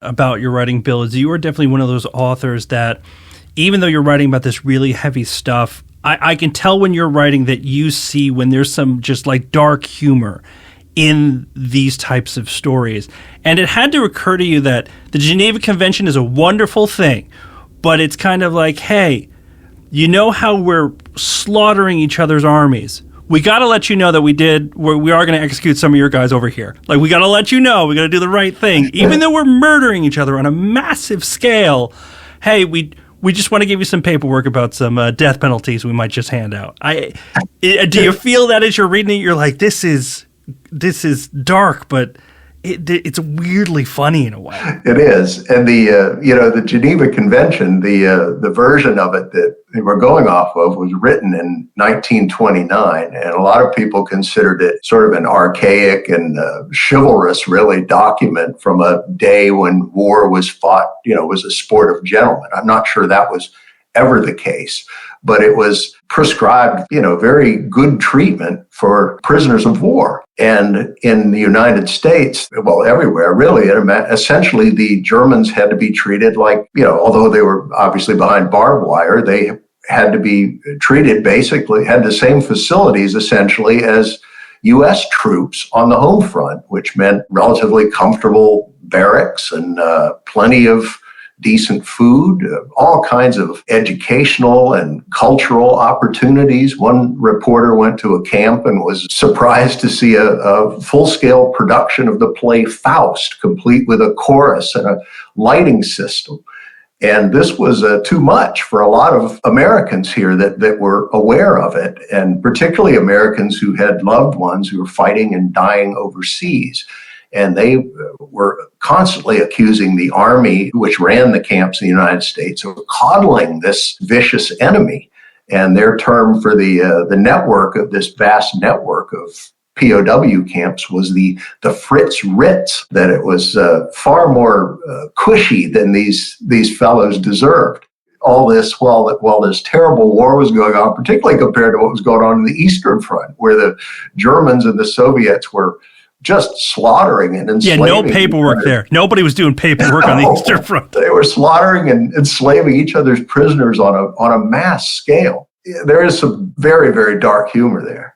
about your writing, Bill, is you are definitely one of those authors that, even though you're writing about this really heavy stuff, I can tell when you're writing that you see when there's some just like dark humor in these types of stories. And it had to occur to you that the Geneva Convention is a wonderful thing, but it's kind of like, hey, you know how we're slaughtering each other's armies? We got to let you know that we are going to execute some of your guys over here. Like, we got to let you know, we got to do the right thing. Even though we're murdering each other on a massive scale, hey, we just want to give you some paperwork about some death penalties we might just hand out. Do you feel that as you're reading it, you're like, this is dark, but it's weirdly funny in a way. It is. And the Geneva Convention, the version of it that they were going off of was written in 1929. And a lot of people considered it sort of an archaic and chivalrous, really, document from a day when war was fought, was a sport of gentlemen. I'm not sure that was ever the case, but it was prescribed, very good treatment for prisoners of war. And in the United States, well, everywhere, really, essentially the Germans had to be treated like, although they were obviously behind barbed wire, they had to be treated basically, had the same facilities essentially as U.S. troops on the home front, which meant relatively comfortable barracks and plenty of decent food, all kinds of educational and cultural opportunities. One reporter went to a camp and was surprised to see a full-scale production of the play Faust, complete with a chorus and a lighting system. And this was too much for a lot of Americans here that were aware of it, and particularly Americans who had loved ones who were fighting and dying overseas. And they were constantly accusing the army, which ran the camps in the United States, of coddling this vicious enemy. And their term for the network of this vast network of POW camps was the Fritz Ritz, that it was far more cushy than these fellows deserved. All this while this terrible war was going on, particularly compared to what was going on in the Eastern Front, where the Germans and the Soviets were just slaughtering and enslaving. Yeah, no paperwork there. Nobody was doing paperwork on the Eastern Front. They were slaughtering and enslaving each other's prisoners on a mass scale. There is some very, very dark humor there.